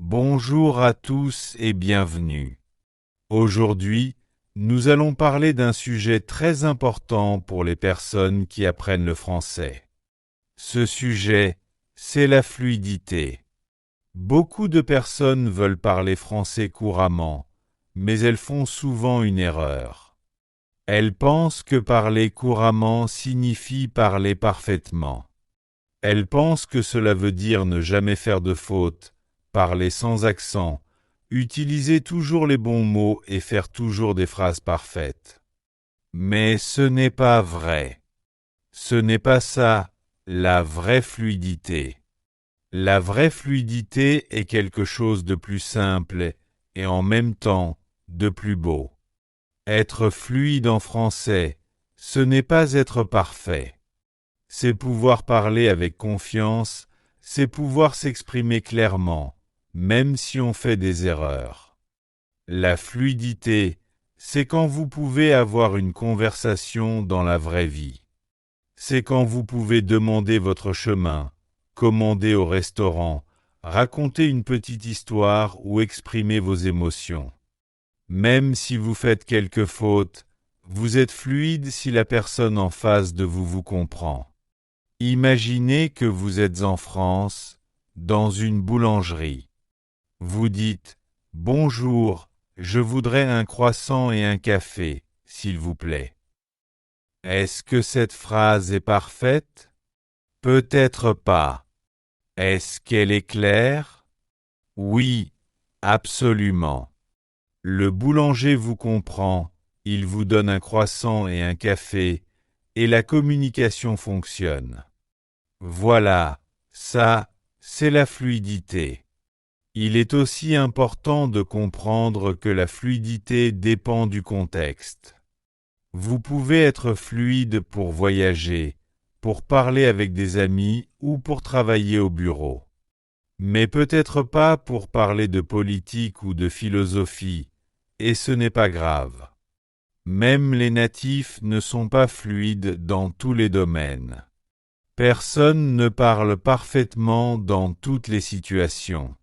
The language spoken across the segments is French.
Bonjour à tous et bienvenue. Aujourd'hui, nous allons parler d'un sujet très important pour les personnes qui apprennent le français. Ce sujet, c'est la fluidité. Beaucoup de personnes veulent parler français couramment, mais elles font souvent une erreur. Elles pensent que parler couramment signifie parler parfaitement. Elles pensent que cela veut dire ne jamais faire de fautes, parler sans accent, utiliser toujours les bons mots et faire toujours des phrases parfaites. Mais ce n'est pas vrai. Ce n'est pas ça, la vraie fluidité. La vraie fluidité est quelque chose de plus simple et en même temps de plus beau. Être fluide en français, ce n'est pas être parfait. C'est pouvoir parler avec confiance, c'est pouvoir s'exprimer clairement, même si on fait des erreurs. La fluidité, c'est quand vous pouvez avoir une conversation dans la vraie vie. C'est quand vous pouvez demander votre chemin, commander au restaurant, raconter une petite histoire ou exprimer vos émotions. Même si vous faites quelques fautes, vous êtes fluide si la personne en face de vous vous comprend. Imaginez que vous êtes en France, dans une boulangerie. Vous dites « Bonjour, je voudrais un croissant et un café, s'il vous plaît ». Est-ce que cette phrase est parfaite? Peut-être pas. Est-ce qu'elle est claire? Oui, absolument. Le boulanger vous comprend, il vous donne un croissant et un café, et la communication fonctionne. Voilà, ça, c'est la fluidité. Il est aussi important de comprendre que la fluidité dépend du contexte. Vous pouvez être fluide pour voyager, pour parler avec des amis ou pour travailler au bureau. Mais peut-être pas pour parler de politique ou de philosophie, et ce n'est pas grave. Même les natifs ne sont pas fluides dans tous les domaines. Personne ne parle parfaitement dans toutes les situations.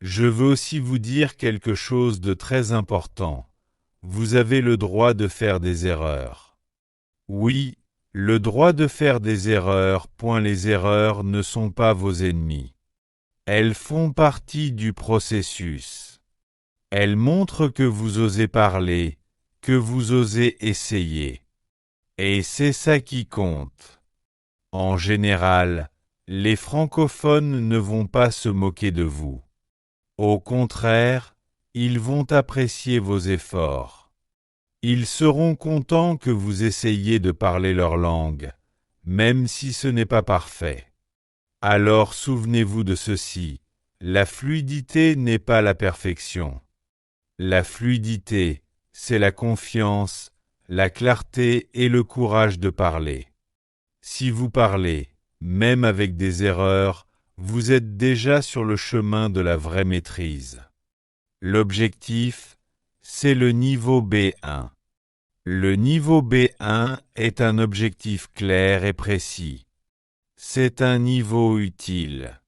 Je veux aussi vous dire quelque chose de très important. Vous avez le droit de faire des erreurs. Oui, le droit de faire des erreurs, les erreurs ne sont pas vos ennemis. Elles font partie du processus. Elles montrent que vous osez parler, que vous osez essayer. Et c'est ça qui compte. En général, les francophones ne vont pas se moquer de vous. Au contraire, ils vont apprécier vos efforts. Ils seront contents que vous essayiez de parler leur langue, même si ce n'est pas parfait. Alors souvenez-vous de ceci, la fluidité n'est pas la perfection. La fluidité, c'est la confiance, la clarté et le courage de parler. Si vous parlez, même avec des erreurs, vous êtes déjà sur le chemin de la vraie maîtrise. L'objectif, c'est le niveau B1. Le niveau B1 est un objectif clair et précis. C'est un niveau utile.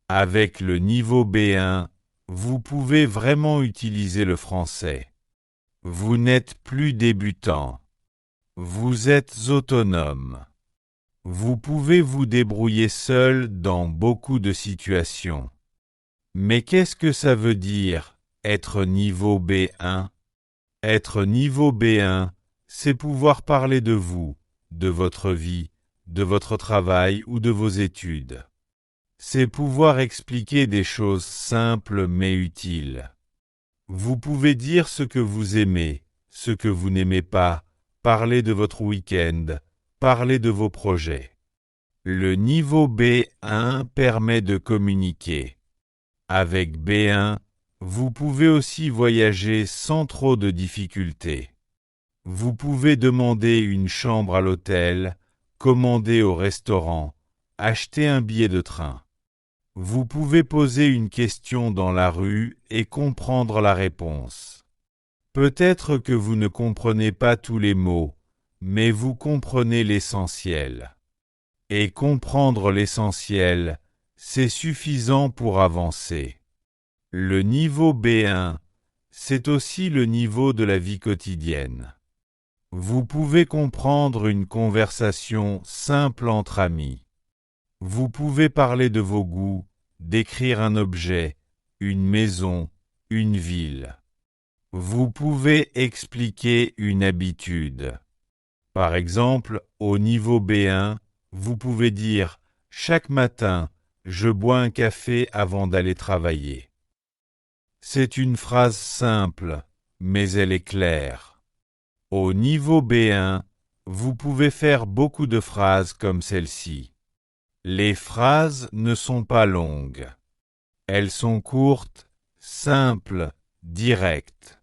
Avec le niveau B1, vous pouvez vraiment utiliser le français. Vous n'êtes plus débutant. Vous êtes autonome. Vous pouvez vous débrouiller seul dans beaucoup de situations. Mais qu'est-ce que ça veut dire, être niveau B1? Être niveau B1, c'est pouvoir parler de vous, de votre vie, de votre travail ou de vos études. C'est pouvoir expliquer des choses simples mais utiles. Vous pouvez dire ce que vous aimez, ce que vous n'aimez pas, parler de votre week-end, parler de vos projets. Le niveau B1 permet de communiquer. Avec B1, vous pouvez aussi voyager sans trop de difficultés. Vous pouvez demander une chambre à l'hôtel, commander au restaurant, acheter un billet de train. Vous pouvez poser une question dans la rue et comprendre la réponse. Peut-être que vous ne comprenez pas tous les mots, mais vous comprenez l'essentiel. Et comprendre l'essentiel, c'est suffisant pour avancer. Le niveau B1, c'est aussi le niveau de la vie quotidienne. Vous pouvez comprendre une conversation simple entre amis. Vous pouvez parler de vos goûts, décrire un objet, une maison, une ville. Vous pouvez expliquer une habitude. Par exemple, au niveau B1, vous pouvez dire « Chaque matin, je bois un café avant d'aller travailler ». C'est une phrase simple, mais elle est claire. Au niveau B1, vous pouvez faire beaucoup de phrases comme celle-ci. Les phrases ne sont pas longues. Elles sont courtes, simples, directes.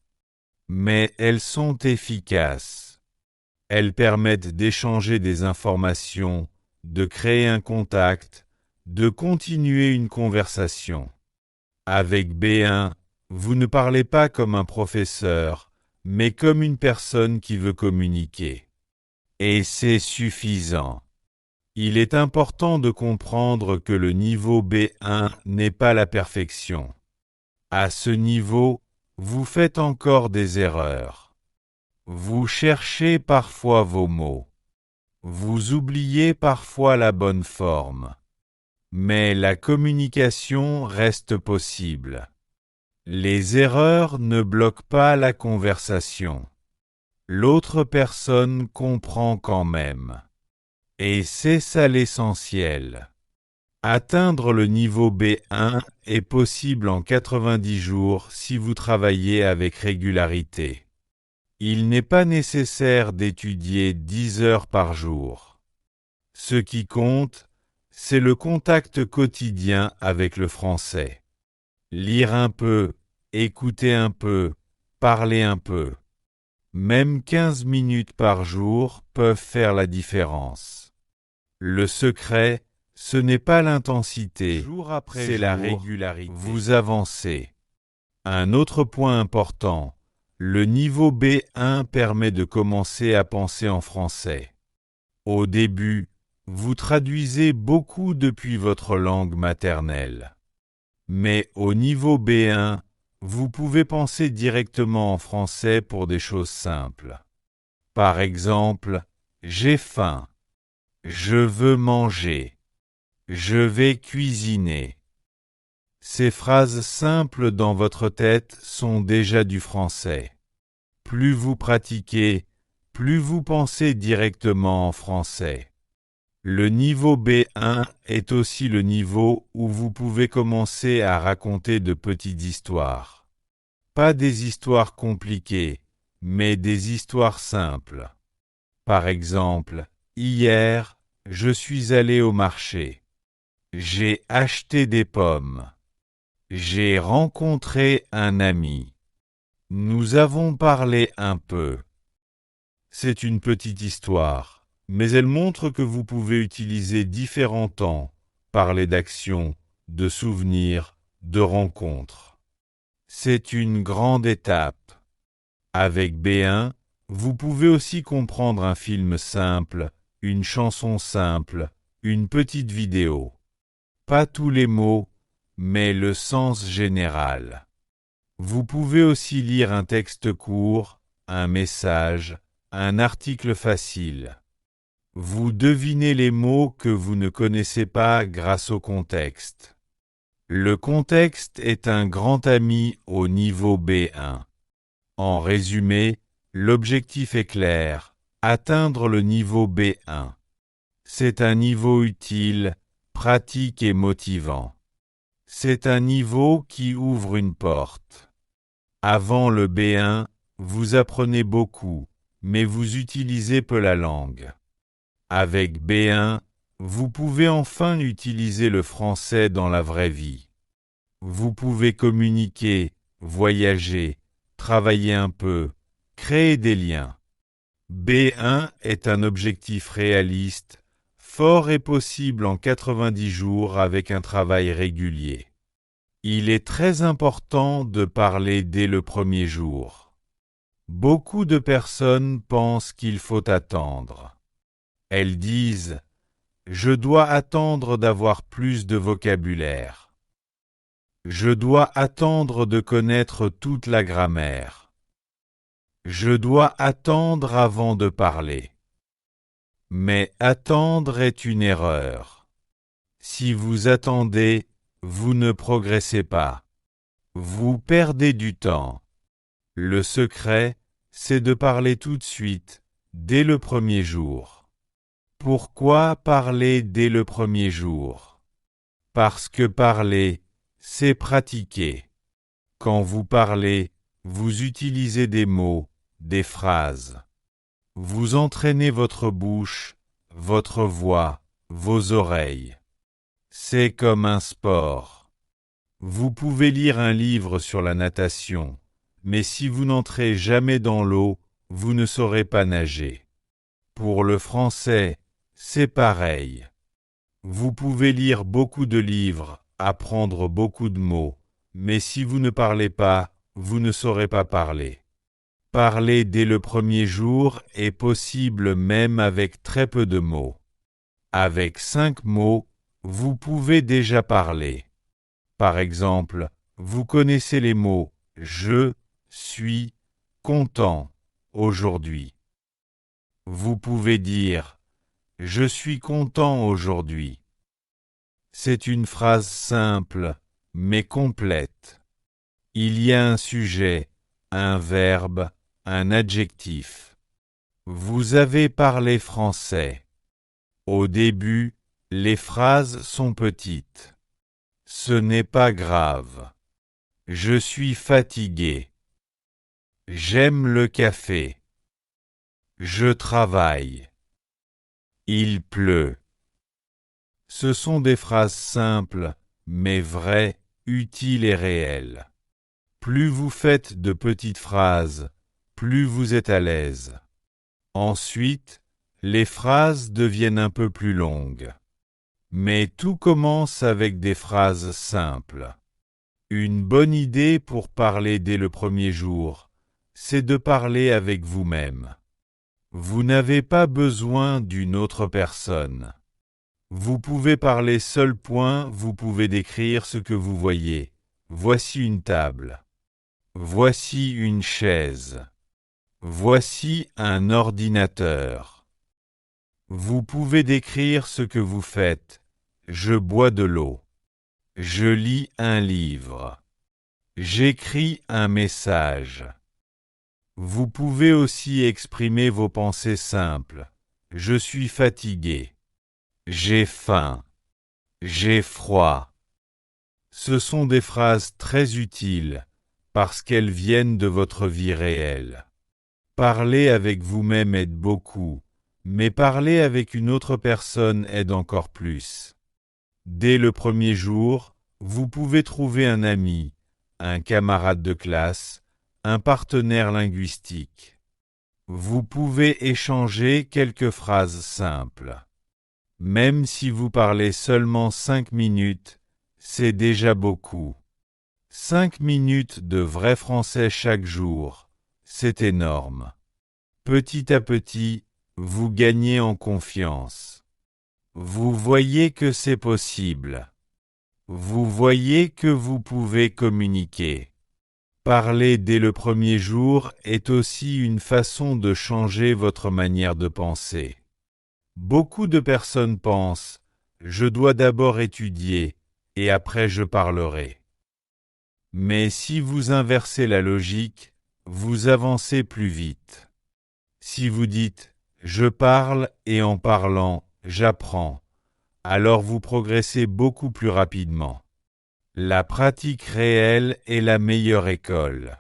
Mais elles sont efficaces. Elles permettent d'échanger des informations, de créer un contact, de continuer une conversation. Avec B1, vous ne parlez pas comme un professeur, mais comme une personne qui veut communiquer. Et c'est suffisant. Il est important de comprendre que le niveau B1 n'est pas la perfection. À ce niveau, vous faites encore des erreurs. Vous cherchez parfois vos mots. Vous oubliez parfois la bonne forme. Mais la communication reste possible. Les erreurs ne bloquent pas la conversation. L'autre personne comprend quand même. Et c'est ça l'essentiel. Atteindre le niveau B1 est possible en 90 jours si vous travaillez avec régularité. Il n'est pas nécessaire d'étudier 10 heures par jour. Ce qui compte, c'est le contact quotidien avec le français. Lire un peu, écouter un peu, parler un peu. Même 15 minutes par jour peuvent faire la différence. Le secret, ce n'est pas l'intensité, c'est la régularité. Vous avancez. Un autre point important, le niveau B1 permet de commencer à penser en français. Au début, vous traduisez beaucoup depuis votre langue maternelle. Mais au niveau B1, vous pouvez penser directement en français pour des choses simples. Par exemple, j'ai faim. Je veux manger. Je vais cuisiner. Ces phrases simples dans votre tête sont déjà du français. Plus vous pratiquez, plus vous pensez directement en français. Le niveau B1 est aussi le niveau où vous pouvez commencer à raconter de petites histoires. Pas des histoires compliquées, mais des histoires simples. Par exemple, hier, je suis allé au marché. J'ai acheté des pommes. J'ai rencontré un ami. Nous avons parlé un peu. C'est une petite histoire, mais elle montre que vous pouvez utiliser différents temps, parler d'actions, de souvenirs, de rencontres. C'est une grande étape. Avec B1, vous pouvez aussi comprendre un film simple, une chanson simple, une petite vidéo. Pas tous les mots, mais le sens général. Vous pouvez aussi lire un texte court, un message, un article facile. Vous devinez les mots que vous ne connaissez pas grâce au contexte. Le contexte est un grand ami au niveau B1. En résumé, l'objectif est clair, atteindre le niveau B1. C'est un niveau utile, pratique et motivant. C'est un niveau qui ouvre une porte. Avant le B1, vous apprenez beaucoup, mais vous utilisez peu la langue. Avec B1, vous pouvez enfin utiliser le français dans la vraie vie. Vous pouvez communiquer, voyager, travailler un peu, créer des liens. B1 est un objectif réaliste, fort et possible en 90 jours avec un travail régulier. Il est très important de parler dès le premier jour. Beaucoup de personnes pensent qu'il faut attendre. Elles disent « Je dois attendre d'avoir plus de vocabulaire ». Je dois attendre de connaître toute la grammaire. Je dois attendre avant de parler. Mais attendre est une erreur. Si vous attendez, vous ne progressez pas. Vous perdez du temps. Le secret, c'est de parler tout de suite, dès le premier jour. Pourquoi parler dès le premier jour? Parce que parler, c'est pratiquer. Quand vous parlez, vous utilisez des mots, des phrases. Vous entraînez votre bouche, votre voix, vos oreilles. C'est comme un sport. Vous pouvez lire un livre sur la natation, mais si vous n'entrez jamais dans l'eau, vous ne saurez pas nager. Pour le français, c'est pareil. Vous pouvez lire beaucoup de livres, apprendre beaucoup de mots, mais si vous ne parlez pas, vous ne saurez pas parler. Parler dès le premier jour est possible même avec très peu de mots. Avec 5 mots, vous pouvez déjà parler. Par exemple, vous connaissez les mots « je suis content aujourd'hui ». Vous pouvez dire « je suis content aujourd'hui ». C'est une phrase simple, mais complète. Il y a un sujet, un verbe, un adjectif. Vous avez parlé français. Au début, les phrases sont petites. Ce n'est pas grave. Je suis fatigué. J'aime le café. Je travaille. Il pleut. Ce sont des phrases simples, mais vraies, utiles et réelles. Plus vous faites de petites phrases, plus vous êtes à l'aise. Ensuite, les phrases deviennent un peu plus longues. Mais tout commence avec des phrases simples. Une bonne idée pour parler dès le premier jour, c'est de parler avec vous-même. Vous n'avez pas besoin d'une autre personne. Vous pouvez parler seul. Vous pouvez décrire ce que vous voyez. Voici une table. Voici une chaise. Voici un ordinateur. Vous pouvez décrire ce que vous faites. Je bois de l'eau. Je lis un livre. J'écris un message. Vous pouvez aussi exprimer vos pensées simples. Je suis fatigué. J'ai faim. J'ai froid. Ce sont des phrases très utiles parce qu'elles viennent de votre vie réelle. Parler avec vous-même aide beaucoup, mais parler avec une autre personne aide encore plus. Dès le premier jour, vous pouvez trouver un ami, un camarade de classe, un partenaire linguistique. Vous pouvez échanger quelques phrases simples. Même si vous parlez seulement 5 minutes, c'est déjà beaucoup. 5 minutes de vrai français chaque jour, c'est énorme. Petit à petit, vous gagnez en confiance. Vous voyez que c'est possible. Vous voyez que vous pouvez communiquer. Parler dès le premier jour est aussi une façon de changer votre manière de penser. Beaucoup de personnes pensent « je dois d'abord étudier et après je parlerai ». Mais si vous inversez la logique, vous avancez plus vite. Si vous dites « je parle et en parlant, j'apprends », alors vous progressez beaucoup plus rapidement. La pratique réelle est la meilleure école.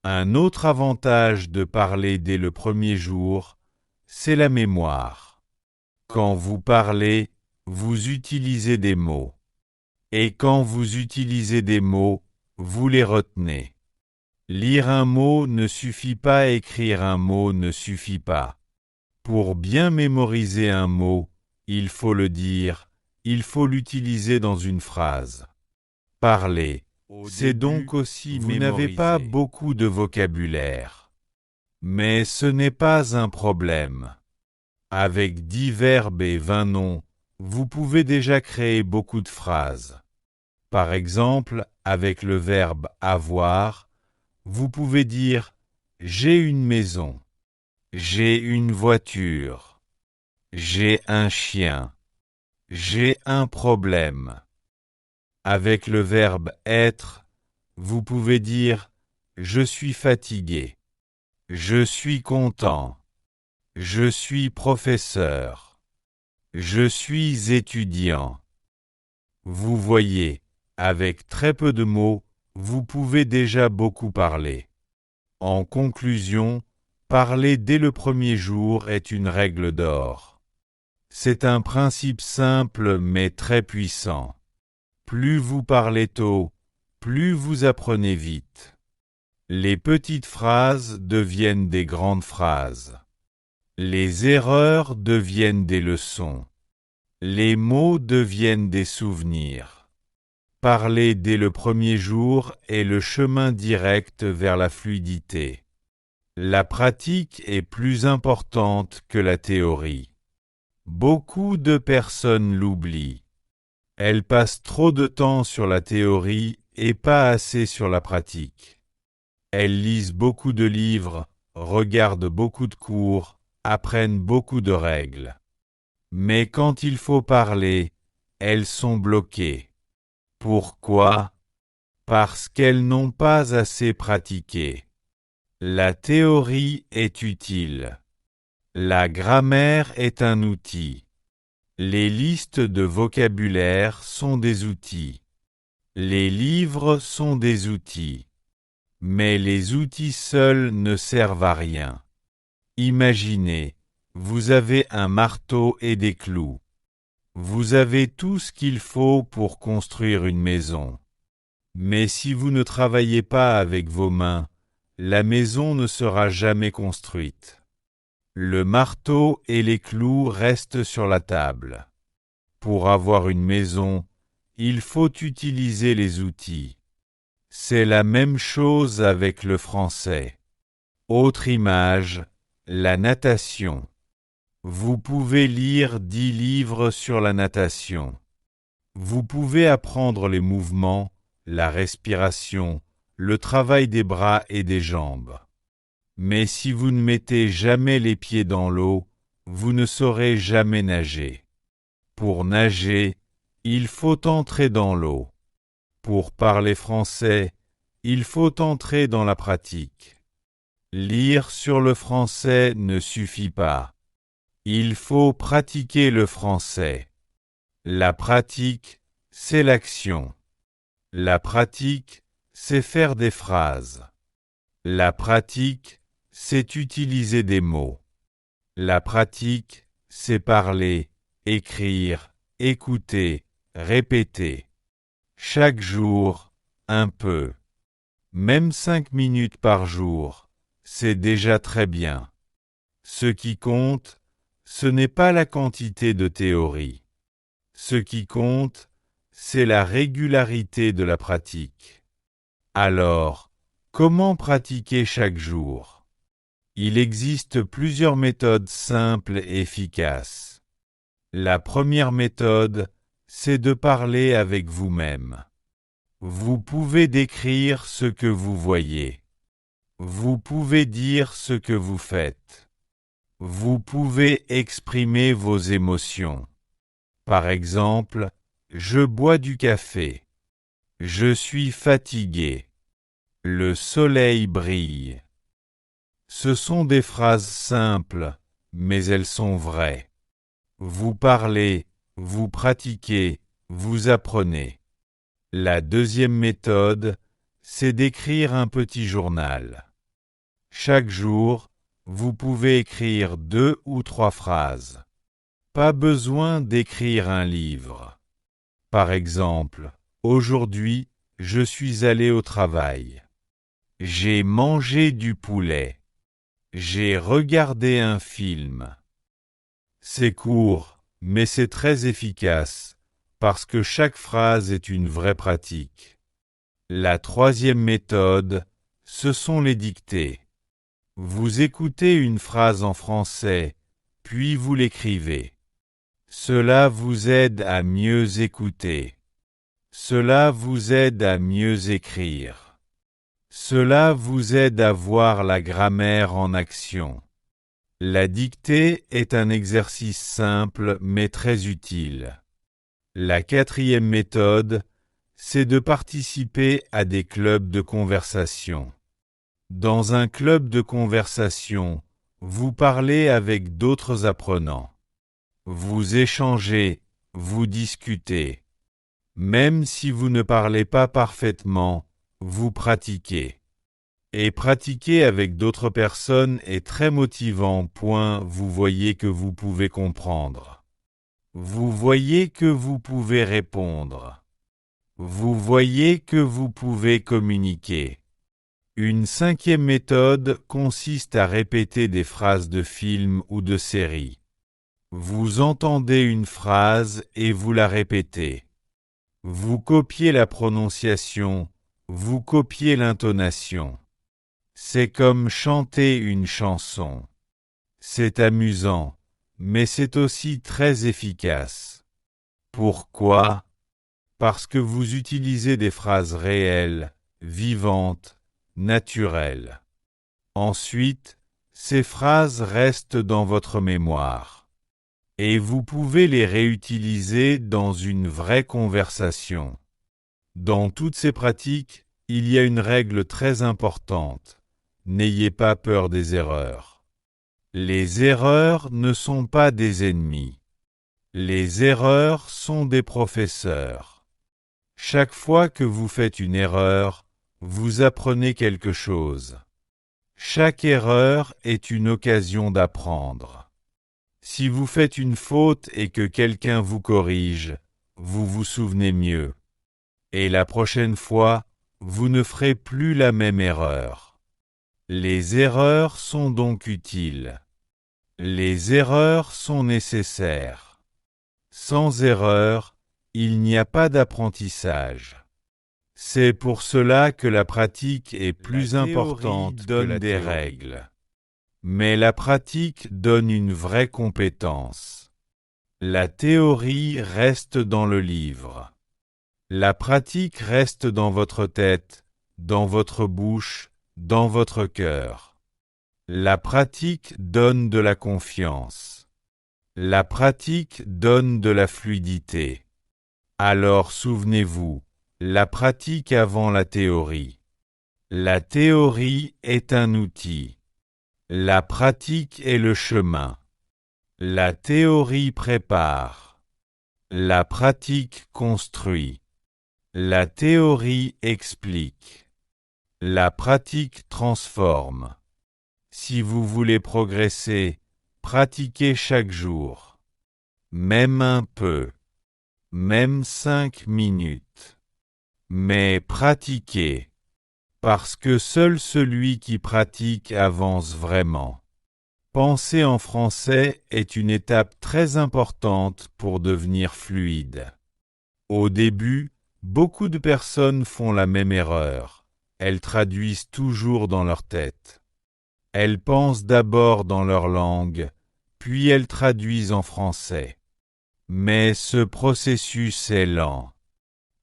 Un autre avantage de parler dès le premier jour, c'est la mémoire. Quand vous parlez, vous utilisez des mots. Et quand vous utilisez des mots, vous les retenez. Lire un mot ne suffit pas, écrire un mot ne suffit pas. Pour bien mémoriser un mot, il faut le dire, il faut l'utiliser dans une phrase. Parler, c'est donc aussi vous n'avez pas beaucoup de vocabulaire. Mais ce n'est pas un problème. Avec 10 verbes et 20 noms, vous pouvez déjà créer beaucoup de phrases. Par exemple, avec le verbe avoir, vous pouvez dire « j'ai une maison »,« j'ai une voiture »,« j'ai un chien »,« j'ai un problème ». Avec le verbe être, vous pouvez dire « je suis fatigué »,« je suis content »,« je suis professeur »,« je suis étudiant ». Vous voyez, avec très peu de mots, vous pouvez déjà beaucoup parler. En conclusion, parler dès le premier jour est une règle d'or. C'est un principe simple mais très puissant. Plus vous parlez tôt, plus vous apprenez vite. Les petites phrases deviennent des grandes phrases. Les erreurs deviennent des leçons. Les mots deviennent des souvenirs. Parler dès le premier jour est le chemin direct vers la fluidité. La pratique est plus importante que la théorie. Beaucoup de personnes l'oublient. Elles passent trop de temps sur la théorie et pas assez sur la pratique. Elles lisent beaucoup de livres, regardent beaucoup de cours, apprennent beaucoup de règles. Mais quand il faut parler, elles sont bloquées. Pourquoi? Parce qu'elles n'ont pas assez pratiqué. La théorie est utile. La grammaire est un outil. Les listes de vocabulaire sont des outils. Les livres sont des outils. Mais les outils seuls ne servent à rien. Imaginez, vous avez un marteau et des clous. Vous avez tout ce qu'il faut pour construire une maison. Mais si vous ne travaillez pas avec vos mains, la maison ne sera jamais construite. Le marteau et les clous restent sur la table. Pour avoir une maison, il faut utiliser les outils. C'est la même chose avec le français. Autre image, la natation. Vous pouvez lire 10 livres sur la natation. Vous pouvez apprendre les mouvements, la respiration, le travail des bras et des jambes. Mais si vous ne mettez jamais les pieds dans l'eau, vous ne saurez jamais nager. Pour nager, il faut entrer dans l'eau. Pour parler français, il faut entrer dans la pratique. Lire sur le français ne suffit pas. Il faut pratiquer le français. La pratique, c'est l'action. La pratique, c'est faire des phrases. La pratique, c'est utiliser des mots. La pratique, c'est parler, écrire, écouter, répéter. Chaque jour, un peu. Même 5 minutes par jour, c'est déjà très bien. Ce qui compte, ce n'est pas la quantité de théorie. Ce qui compte, c'est la régularité de la pratique. Alors, comment pratiquer chaque jour? Il existe plusieurs méthodes simples et efficaces. La première méthode, c'est de parler avec vous-même. Vous pouvez décrire ce que vous voyez. Vous pouvez dire ce que vous faites. Vous pouvez exprimer vos émotions. Par exemple, je bois du café. Je suis fatigué. Le soleil brille. Ce sont des phrases simples, mais elles sont vraies. Vous parlez, vous pratiquez, vous apprenez. La deuxième méthode, c'est d'écrire un petit journal. Chaque jour, vous pouvez écrire 2 ou 3 phrases. Pas besoin d'écrire un livre. Par exemple, aujourd'hui, je suis allé au travail. J'ai mangé du poulet. J'ai regardé un film. C'est court, mais c'est très efficace, parce que chaque phrase est une vraie pratique. La troisième méthode, ce sont les dictées. Vous écoutez une phrase en français, puis vous l'écrivez. Cela vous aide à mieux écouter. Cela vous aide à mieux écrire. Cela vous aide à voir la grammaire en action. La dictée est un exercice simple mais très utile. La quatrième méthode, c'est de participer à des clubs de conversation. Dans un club de conversation, vous parlez avec d'autres apprenants. Vous échangez, vous discutez. Même si vous ne parlez pas parfaitement, vous pratiquez. Et pratiquer avec d'autres personnes est très motivant. Vous voyez que vous pouvez comprendre. Vous voyez que vous pouvez répondre. Vous voyez que vous pouvez communiquer. Une cinquième méthode consiste à répéter des phrases de films ou de séries. Vous entendez une phrase et vous la répétez. Vous copiez la prononciation, vous copiez l'intonation. C'est comme chanter une chanson. C'est amusant, mais c'est aussi très efficace. Pourquoi? Parce que vous utilisez des phrases réelles, vivantes, naturelles. Ensuite, ces phrases restent dans votre mémoire. Et vous pouvez les réutiliser dans une vraie conversation. Dans toutes ces pratiques, il y a une règle très importante. N'ayez pas peur des erreurs. Les erreurs ne sont pas des ennemis. Les erreurs sont des professeurs. Chaque fois que vous faites une erreur, vous apprenez quelque chose. Chaque erreur est une occasion d'apprendre. Si vous faites une faute et que quelqu'un vous corrige, vous vous souvenez mieux. Et la prochaine fois, vous ne ferez plus la même erreur. Les erreurs sont donc utiles. Les erreurs sont nécessaires. Sans erreur, il n'y a pas d'apprentissage. C'est pour cela que la pratique est plus importante que la théorie. Règles. Mais la pratique donne une vraie compétence. La théorie reste dans le livre. La pratique reste dans votre tête, dans votre bouche, dans votre cœur. La pratique donne de la confiance. La pratique donne de la fluidité. Alors souvenez-vous, la pratique avant la théorie. La théorie est un outil. La pratique est le chemin. La théorie prépare. La pratique construit. La théorie explique. La pratique transforme. Si vous voulez progresser, pratiquez chaque jour. Même un peu. Même 5 minutes. Mais pratiquez. Parce que seul celui qui pratique avance vraiment. Penser en français est une étape très importante pour devenir fluide. Au début, beaucoup de personnes font la même erreur. Elles traduisent toujours dans leur tête. Elles pensent d'abord dans leur langue, puis elles traduisent en français. Mais ce processus est lent.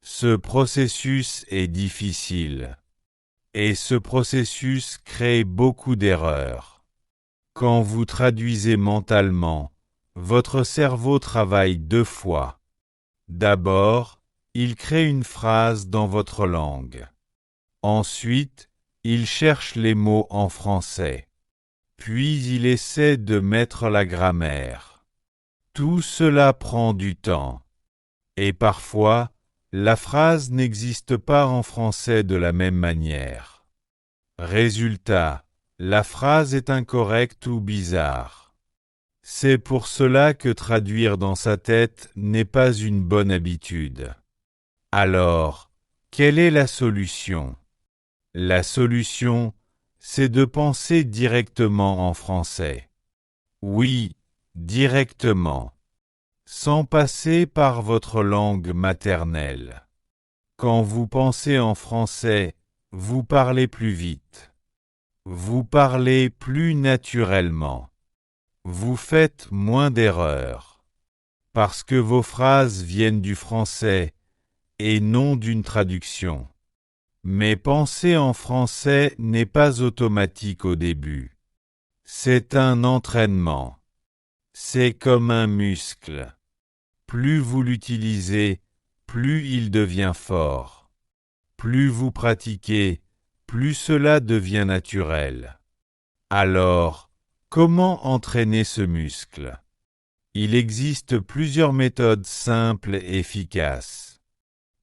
Ce processus est difficile. Et ce processus crée beaucoup d'erreurs. Quand vous traduisez mentalement, votre cerveau travaille 2 fois. D'abord, il crée une phrase dans votre langue. Ensuite, il cherche les mots en français. Puis il essaie de mettre la grammaire. Tout cela prend du temps. Et parfois, la phrase n'existe pas en français de la même manière. Résultat, la phrase est incorrecte ou bizarre. C'est pour cela que traduire dans sa tête n'est pas une bonne habitude. Alors, quelle est la solution? La solution, c'est de penser directement en français. Oui, directement. Sans passer par votre langue maternelle. Quand vous pensez en français, vous parlez plus vite. Vous parlez plus naturellement. Vous faites moins d'erreurs. Parce que vos phrases viennent du français et non d'une traduction. Mais penser en français n'est pas automatique au début. C'est un entraînement. C'est comme un muscle. Plus vous l'utilisez, plus il devient fort. Plus vous pratiquez, plus cela devient naturel. Alors, comment entraîner ce muscle? Il existe plusieurs méthodes simples et efficaces.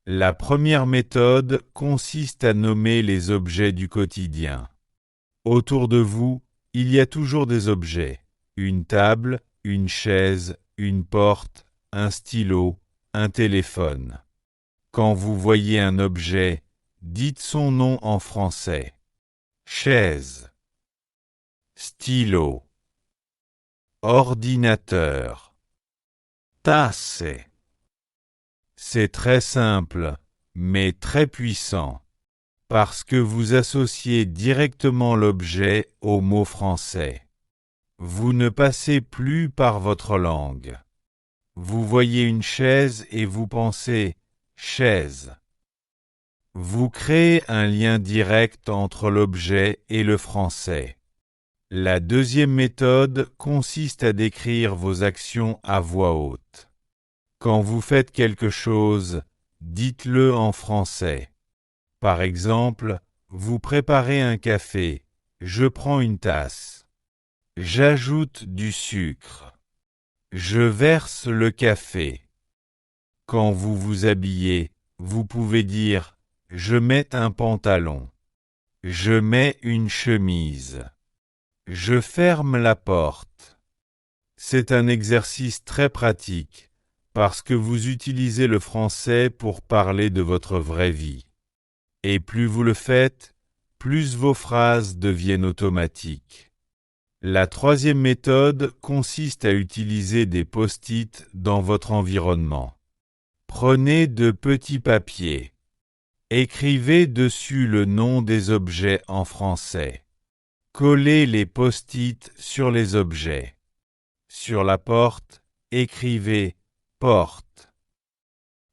La première méthode consiste à nommer les objets du quotidien. Autour de vous, il y a toujours des objets. Une table, une chaise, une porte, un stylo, un téléphone. Quand vous voyez un objet, dites son nom en français. Chaise, stylo, ordinateur, tasse. C'est très simple, mais très puissant, parce que vous associez directement l'objet au mot français. Vous ne passez plus par votre langue. Vous voyez une chaise et vous pensez « chaise ». Vous créez un lien direct entre l'objet et le français. La deuxième méthode consiste à décrire vos actions à voix haute. Quand vous faites quelque chose, dites-le en français. Par exemple, vous préparez un café, je prends une tasse. J'ajoute du sucre. Je verse le café. Quand vous vous habillez, vous pouvez dire « je mets un pantalon ». Je mets une chemise. Je ferme la porte. C'est un exercice très pratique parce que vous utilisez le français pour parler de votre vraie vie. Et plus vous le faites, plus vos phrases deviennent automatiques. La troisième méthode consiste à utiliser des post-it dans votre environnement. Prenez de petits papiers. Écrivez dessus le nom des objets en français. Collez les post-it sur les objets. Sur la porte, écrivez « porte ».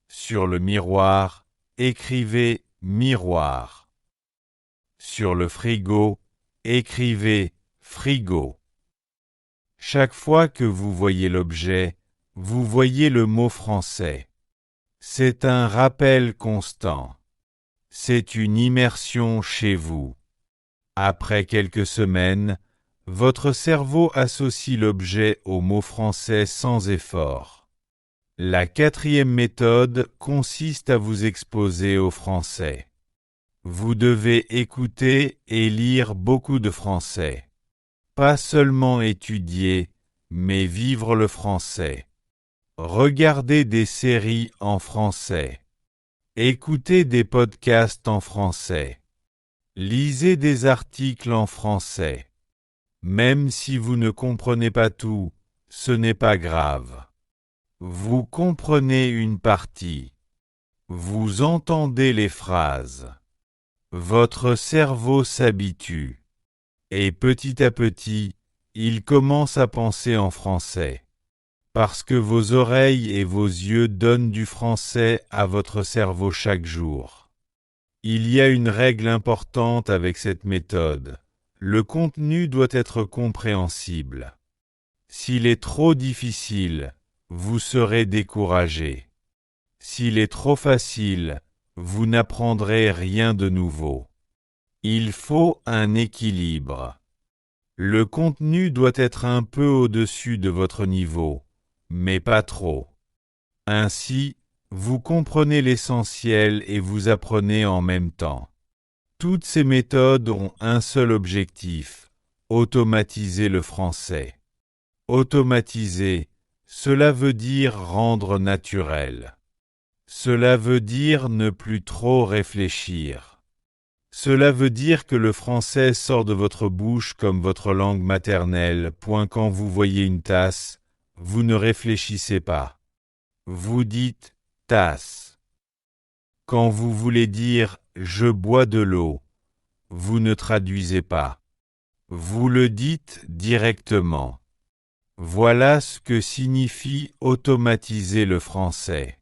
Sur le miroir, écrivez « miroir ». Sur le frigo, écrivez « frigo ». Chaque fois que vous voyez l'objet, vous voyez le mot français. C'est un rappel constant. C'est une immersion chez vous. Après quelques semaines, votre cerveau associe l'objet au mot français sans effort. La quatrième méthode consiste à vous exposer au français. Vous devez écouter et lire beaucoup de français. Pas seulement étudier, mais vivre le français. Regardez des séries en français. Écoutez des podcasts en français. Lisez des articles en français. Même si vous ne comprenez pas tout, ce n'est pas grave. Vous comprenez une partie. Vous entendez les phrases. Votre cerveau s'habitue. Et petit à petit, il commence à penser en français. Parce que vos oreilles et vos yeux donnent du français à votre cerveau chaque jour. Il y a une règle importante avec cette méthode. Le contenu doit être compréhensible. S'il est trop difficile, vous serez découragé. S'il est trop facile, vous n'apprendrez rien de nouveau. Il faut un équilibre. Le contenu doit être un peu au-dessus de votre niveau, mais pas trop. Ainsi, vous comprenez l'essentiel et vous apprenez en même temps. Toutes ces méthodes ont un seul objectif, automatiser le français. Automatiser, cela veut dire rendre naturel. Cela veut dire ne plus trop réfléchir. Cela veut dire que le français sort de votre bouche comme votre langue maternelle. Quand vous voyez une tasse, vous ne réfléchissez pas. Vous dites « tasse ». Quand vous voulez dire « je bois de l'eau », vous ne traduisez pas. Vous le dites directement. Voilà ce que signifie automatiser le français.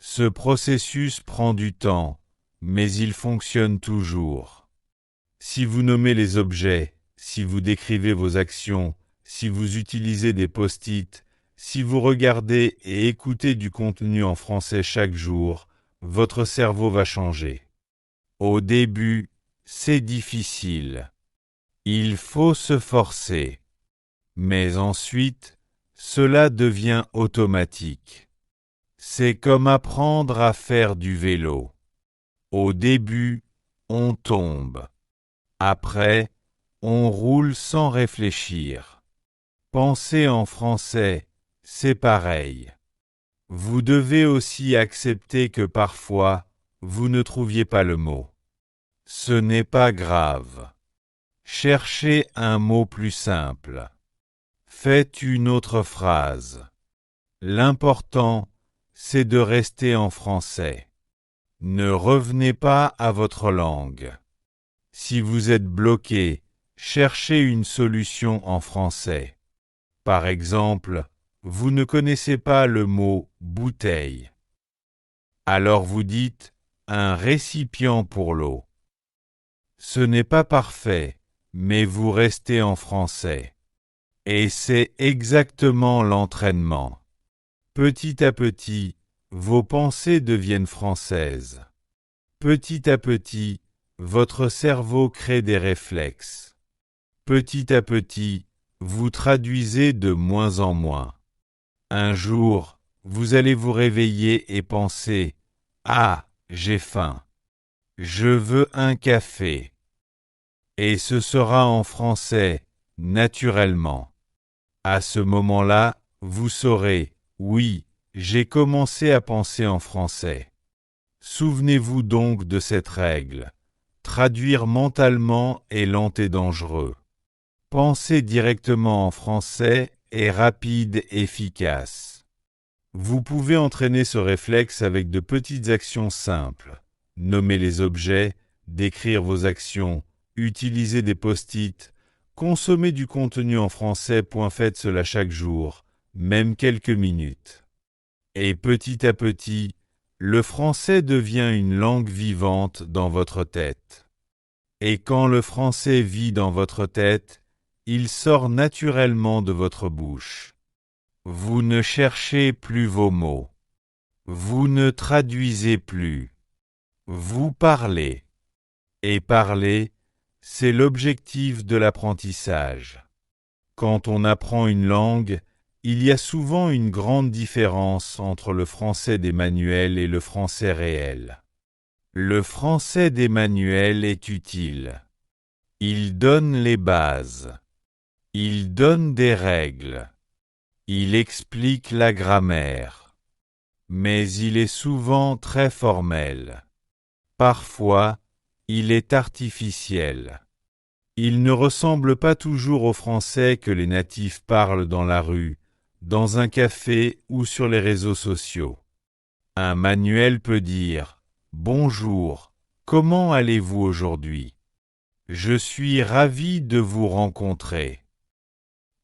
Ce processus prend du temps, mais il fonctionne toujours. Si vous nommez les objets, si vous décrivez vos actions, si vous utilisez des post-it, si vous regardez et écoutez du contenu en français chaque jour, votre cerveau va changer. Au début, c'est difficile. Il faut se forcer. Mais ensuite, cela devient automatique. C'est comme apprendre à faire du vélo. Au début, on tombe. Après, on roule sans réfléchir. Penser en français, c'est pareil. Vous devez aussi accepter que parfois, vous ne trouviez pas le mot. Ce n'est pas grave. Cherchez un mot plus simple. Faites une autre phrase. L'important, c'est de rester en français. Ne revenez pas à votre langue. Si vous êtes bloqué, cherchez une solution en français. Par exemple, vous ne connaissez pas le mot bouteille. Alors vous dites un récipient pour l'eau. Ce n'est pas parfait, mais vous restez en français. Et c'est exactement l'entraînement. Petit à petit, vos pensées deviennent françaises. Petit à petit, votre cerveau crée des réflexes. Petit à petit, vous traduisez de moins en moins. Un jour, vous allez vous réveiller et penser « Ah, j'ai faim. Je veux un café. » Et ce sera en français, naturellement. À ce moment-là, vous saurez « Oui, j'ai commencé à penser en français. » Souvenez-vous donc de cette règle. Traduire mentalement est lent et dangereux. Penser directement en français est rapide et efficace. Vous pouvez entraîner ce réflexe avec de petites actions simples. Nommer les objets, décrire vos actions, utiliser des post-it, consommer du contenu en français. Faites cela chaque jour, même quelques minutes. Et petit à petit, le français devient une langue vivante dans votre tête. Et quand le français vit dans votre tête, il sort naturellement de votre bouche. Vous ne cherchez plus vos mots. Vous ne traduisez plus. Vous parlez. Et parler, c'est l'objectif de l'apprentissage. Quand on apprend une langue, il y a souvent une grande différence entre le français des manuels et le français réel. Le français des manuels est utile. Il donne les bases. Il donne des règles. Il explique la grammaire. Mais il est souvent très formel. Parfois, il est artificiel. Il ne ressemble pas toujours au français que les natifs parlent dans la rue, dans un café ou sur les réseaux sociaux. Un manuel peut dire « Bonjour, comment allez-vous aujourd'hui? Je suis ravi de vous rencontrer. »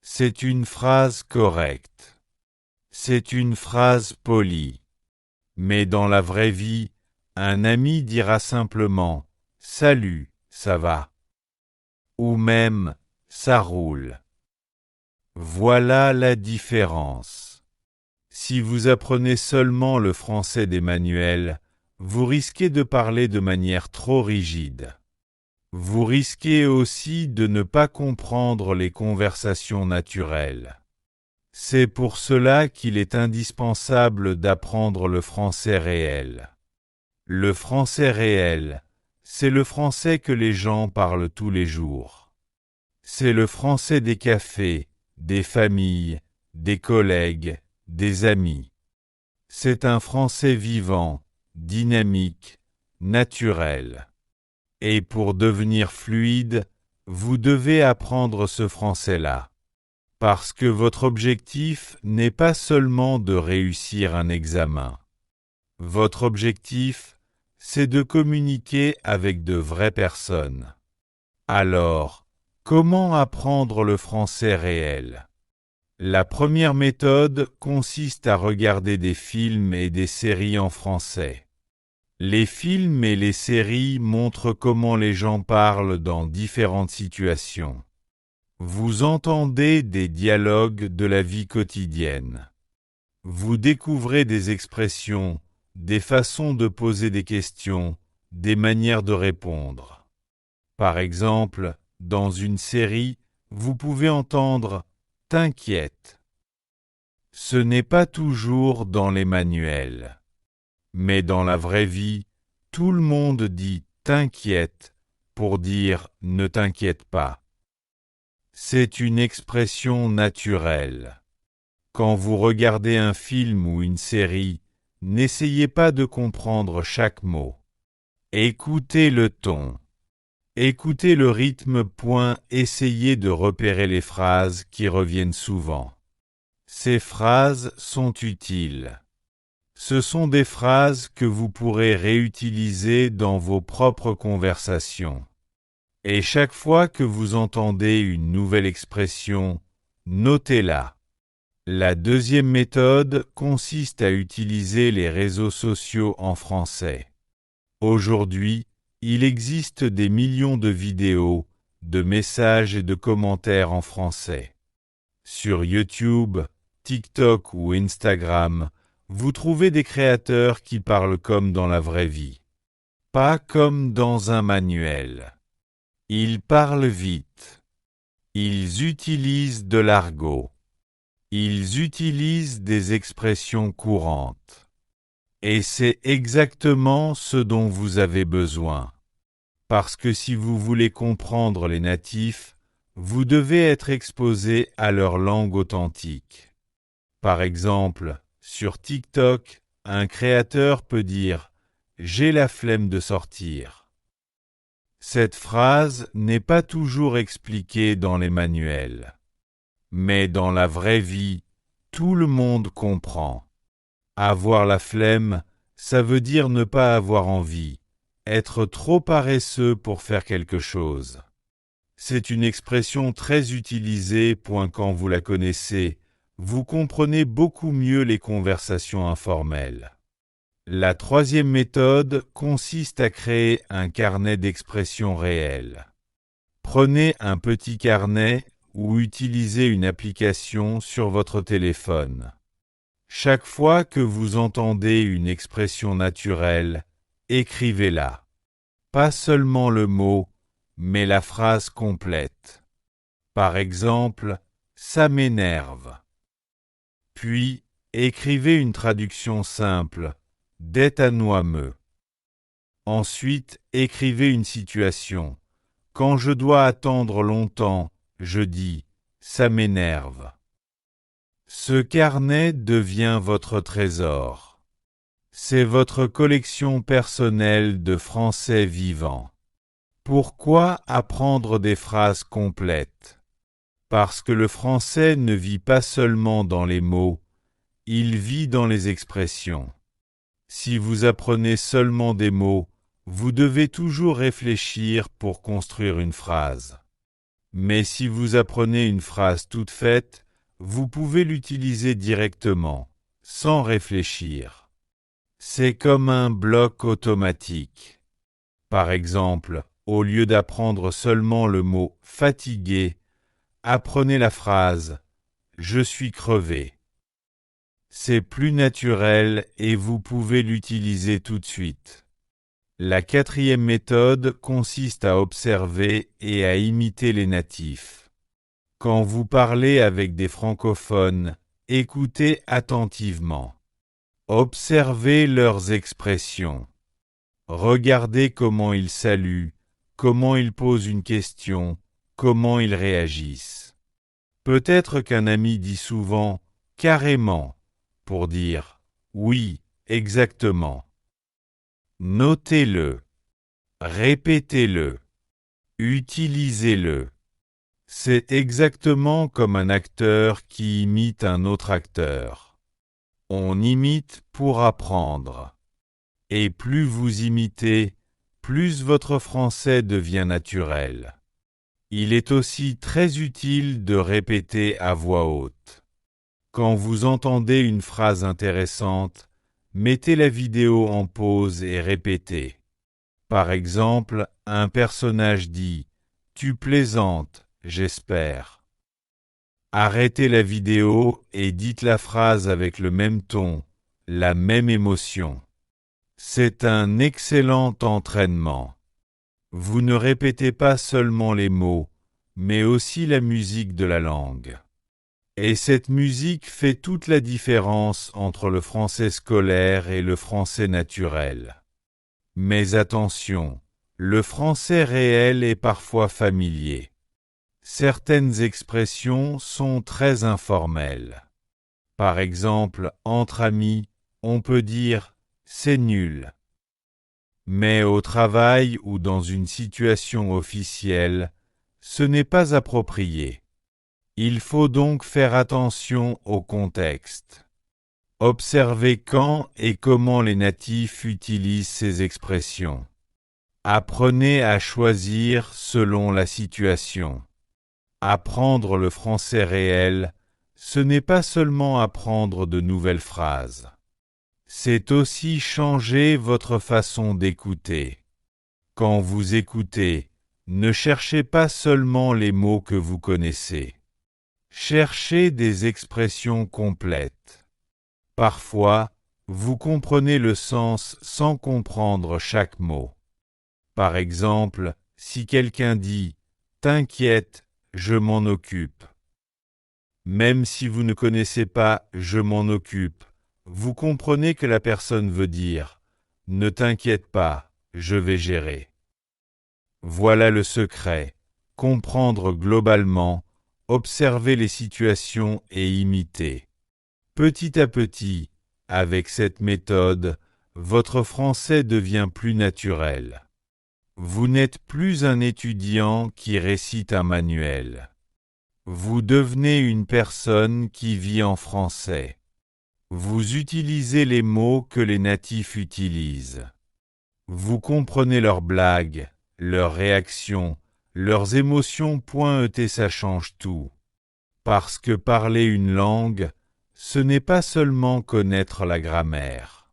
C'est une phrase correcte. C'est une phrase polie. Mais dans la vraie vie, un ami dira simplement « Salut, ça va ?» ou même « Ça roule ». Voilà la différence. Si vous apprenez seulement le français des manuels, vous risquez de parler de manière trop rigide. Vous risquez aussi de ne pas comprendre les conversations naturelles. C'est pour cela qu'il est indispensable d'apprendre le français réel. Le français réel, c'est le français que les gens parlent tous les jours. C'est le français des cafés, des familles, des collègues, des amis. C'est un français vivant, dynamique, naturel. Et pour devenir fluide, vous devez apprendre ce français-là. Parce que votre objectif n'est pas seulement de réussir un examen. Votre objectif, c'est de communiquer avec de vraies personnes. Alors, comment apprendre le français réel? La première méthode consiste à regarder des films et des séries en français. Les films et les séries montrent comment les gens parlent dans différentes situations. Vous entendez des dialogues de la vie quotidienne. Vous découvrez des expressions, des façons de poser des questions, des manières de répondre. Par exemple, dans une série, vous pouvez entendre « T'inquiète ». Ce n'est pas toujours dans les manuels. Mais dans la vraie vie, tout le monde dit « t'inquiète » pour dire « ne t'inquiète pas ». C'est une expression naturelle. Quand vous regardez un film ou une série, n'essayez pas de comprendre chaque mot. Écoutez le ton. Écoutez le rythme. Essayez de repérer les phrases qui reviennent souvent. Ces phrases sont utiles. Ce sont des phrases que vous pourrez réutiliser dans vos propres conversations. Et chaque fois que vous entendez une nouvelle expression, notez-la. La deuxième méthode consiste à utiliser les réseaux sociaux en français. Aujourd'hui, il existe des millions de vidéos, de messages et de commentaires en français. Sur YouTube, TikTok ou Instagram, vous trouvez des créateurs qui parlent comme dans la vraie vie. Pas comme dans un manuel. Ils parlent vite. Ils utilisent de l'argot. Ils utilisent des expressions courantes. Et c'est exactement ce dont vous avez besoin. Parce que si vous voulez comprendre les natifs, vous devez être exposé à leur langue authentique. Par exemple, sur TikTok, un créateur peut dire « J'ai la flemme de sortir ». Cette phrase n'est pas toujours expliquée dans les manuels. Mais dans la vraie vie, tout le monde comprend. Avoir la flemme, ça veut dire ne pas avoir envie, être trop paresseux pour faire quelque chose. C'est une expression très utilisée. Quand vous la connaissez, vous comprenez beaucoup mieux les conversations informelles. La troisième méthode consiste à créer un carnet d'expressions réelles. Prenez un petit carnet ou utilisez une application sur votre téléphone. Chaque fois que vous entendez une expression naturelle, écrivez-la. Pas seulement le mot, mais la phrase complète. Par exemple, « ça m'énerve ». Puis, écrivez une traduction simple, « det à noimeux ». Ensuite, écrivez une situation. Quand je dois attendre longtemps, je dis « ça m'énerve ». Ce carnet devient votre trésor. C'est votre collection personnelle de français vivant. Pourquoi apprendre des phrases complètes? Parce que le français ne vit pas seulement dans les mots, il vit dans les expressions. Si vous apprenez seulement des mots, vous devez toujours réfléchir pour construire une phrase. Mais si vous apprenez une phrase toute faite, vous pouvez l'utiliser directement, sans réfléchir. C'est comme un bloc automatique. Par exemple, au lieu d'apprendre seulement le mot « fatigué », apprenez la phrase « je suis crevé ». C'est plus naturel et vous pouvez l'utiliser tout de suite. La quatrième méthode consiste à observer et à imiter les natifs. Quand vous parlez avec des francophones, écoutez attentivement. Observez leurs expressions. Regardez comment ils saluent, comment ils posent une question, comment ils réagissent. Peut-être qu'un ami dit souvent « carrément » pour dire « oui, exactement ». Notez-le, répétez-le, utilisez-le. C'est exactement comme un acteur qui imite un autre acteur. On imite pour apprendre. Et plus vous imitez, plus votre français devient naturel. Il est aussi très utile de répéter à voix haute. Quand vous entendez une phrase intéressante, mettez la vidéo en pause et répétez. Par exemple, un personnage dit « Tu plaisantes, j'espère ». Arrêtez la vidéo et dites la phrase avec le même ton, la même émotion. C'est un excellent entraînement. Vous ne répétez pas seulement les mots, mais aussi la musique de la langue. Et cette musique fait toute la différence entre le français scolaire et le français naturel. Mais attention, le français réel est parfois familier. Certaines expressions sont très informelles. Par exemple, entre amis, on peut dire « c'est nul ». Mais au travail ou dans une situation officielle, ce n'est pas approprié. Il faut donc faire attention au contexte. Observez quand et comment les natifs utilisent ces expressions. Apprenez à choisir selon la situation. Apprendre le français réel, ce n'est pas seulement apprendre de nouvelles phrases. C'est aussi changer votre façon d'écouter. Quand vous écoutez, ne cherchez pas seulement les mots que vous connaissez. Cherchez des expressions complètes. Parfois, vous comprenez le sens sans comprendre chaque mot. Par exemple, si quelqu'un dit « T'inquiète, je m'en occupe ». Même si vous ne connaissez pas « je m'en occupe », vous comprenez que la personne veut dire « Ne t'inquiète pas, je vais gérer ». Voilà le secret, comprendre globalement, observer les situations et imiter. Petit à petit, avec cette méthode, votre français devient plus naturel. Vous n'êtes plus un étudiant qui récite un manuel. Vous devenez une personne qui vit en français. Vous utilisez les mots que les natifs utilisent. Vous comprenez leurs blagues, leurs réactions, leurs émotions. Ça change tout. Parce que parler une langue, ce n'est pas seulement connaître la grammaire.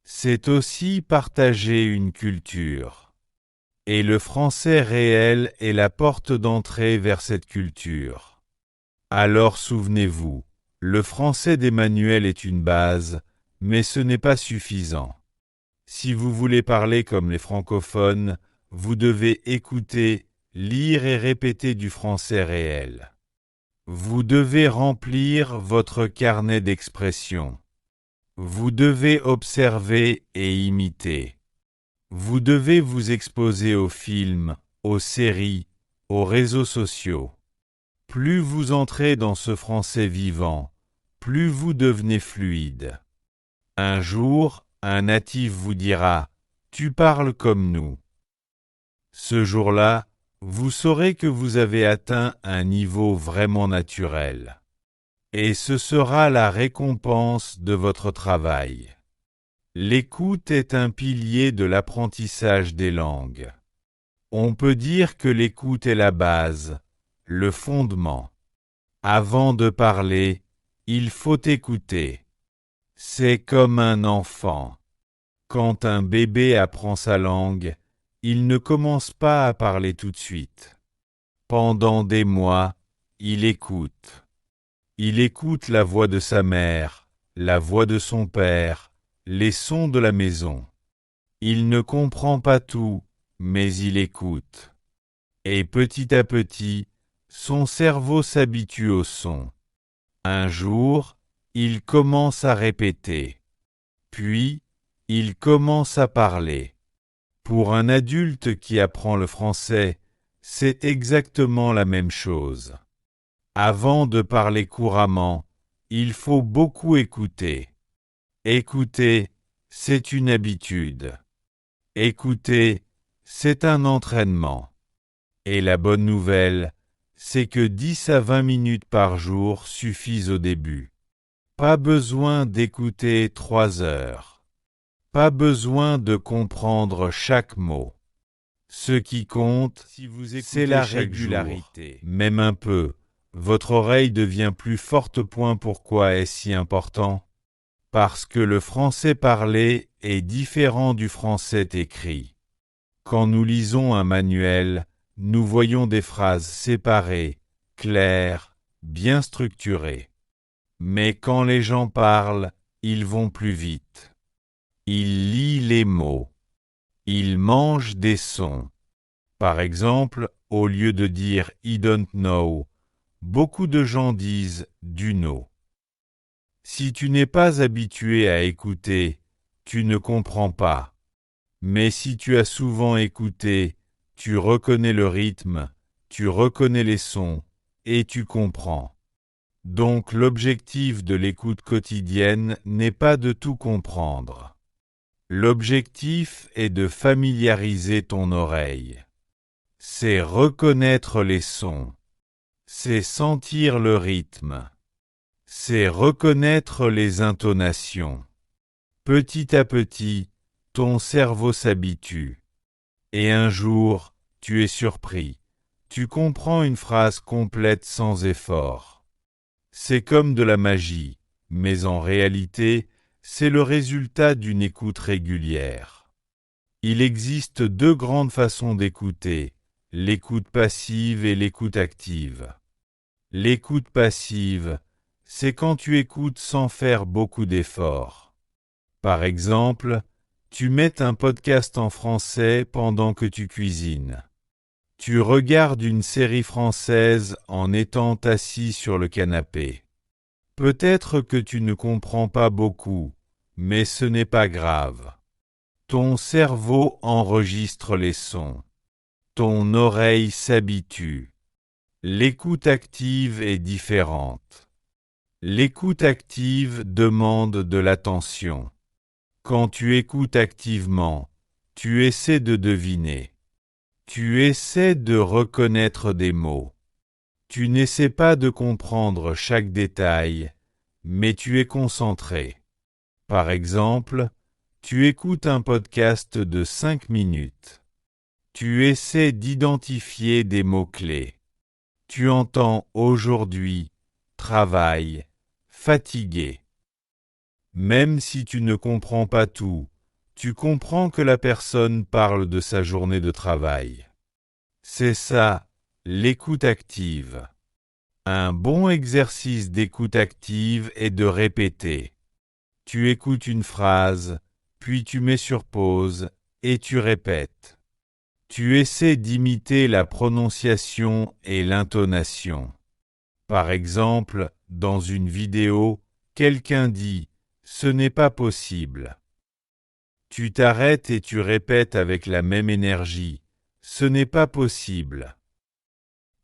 C'est aussi partager une culture. Et le français réel est la porte d'entrée vers cette culture. Alors souvenez-vous, le français des manuels est une base, mais ce n'est pas suffisant. Si vous voulez parler comme les francophones, vous devez écouter, lire et répéter du français réel. Vous devez remplir votre carnet d'expressions. Vous devez observer et imiter. Vous devez vous exposer aux films, aux séries, aux réseaux sociaux. Plus vous entrez dans ce français vivant, plus vous devenez fluide. Un jour, un natif vous dira « Tu parles comme nous ». Ce jour-là, vous saurez que vous avez atteint un niveau vraiment naturel. Et ce sera la récompense de votre travail. L'écoute est un pilier de l'apprentissage des langues. On peut dire que l'écoute est la base, le fondement. Avant de parler, il faut écouter. C'est comme un enfant. Quand un bébé apprend sa langue, il ne commence pas à parler tout de suite. Pendant des mois, il écoute. Il écoute la voix de sa mère, la voix de son père, les sons de la maison. Il ne comprend pas tout, mais il écoute. Et petit à petit, son cerveau s'habitue au son. Un jour, il commence à répéter. Puis, il commence à parler. Pour un adulte qui apprend le français, c'est exactement la même chose. Avant de parler couramment, il faut beaucoup écouter. Écouter, c'est une habitude. Écouter, c'est un entraînement. Et la bonne nouvelle, c'est que 10 à 20 minutes par jour suffisent au début. Pas besoin d'écouter 3 heures. Pas besoin de comprendre chaque mot. Ce qui compte, c'est la régularité. Même un peu, votre oreille devient plus forte. Pourquoi est-ce si important? Parce que le français parlé est différent du français écrit. Quand nous lisons un manuel, nous voyons des phrases séparées, claires, bien structurées. Mais quand les gens parlent, ils vont plus vite. Ils lisent les mots. Ils mangent des sons. Par exemple, au lieu de dire « I don't know », beaucoup de gens disent « du know ». Si tu n'es pas habitué à écouter, tu ne comprends pas. Mais si tu as souvent écouté, tu reconnais le rythme, tu reconnais les sons, et tu comprends. Donc l'objectif de l'écoute quotidienne n'est pas de tout comprendre. L'objectif est de familiariser ton oreille. C'est reconnaître les sons. C'est sentir le rythme. C'est reconnaître les intonations. Petit à petit, ton cerveau s'habitue. Et un jour, tu es surpris. Tu comprends une phrase complète sans effort. C'est comme de la magie, mais en réalité, c'est le résultat d'une écoute régulière. Il existe deux grandes façons d'écouter, l'écoute passive et l'écoute active. L'écoute passive, c'est quand tu écoutes sans faire beaucoup d'efforts. Par exemple, tu mets un podcast en français pendant que tu cuisines. Tu regardes une série française en étant assis sur le canapé. Peut-être que tu ne comprends pas beaucoup, mais ce n'est pas grave. Ton cerveau enregistre les sons. Ton oreille s'habitue. L'écoute active est différente. L'écoute active demande de l'attention. Quand tu écoutes activement, tu essaies de deviner. Tu essaies de reconnaître des mots. Tu n'essaies pas de comprendre chaque détail, mais tu es concentré. Par exemple, tu écoutes un podcast de 5 minutes. Tu essaies d'identifier des mots-clés. Tu entends aujourd'hui, travail, fatigué. Même si tu ne comprends pas tout, tu comprends que la personne parle de sa journée de travail. C'est ça, l'écoute active. Un bon exercice d'écoute active est de répéter. Tu écoutes une phrase, puis tu mets sur pause et tu répètes. Tu essaies d'imiter la prononciation et l'intonation. Par exemple, dans une vidéo, quelqu'un dit « Ce n'est pas possible ». Tu t'arrêtes et tu répètes avec la même énergie « Ce n'est pas possible ».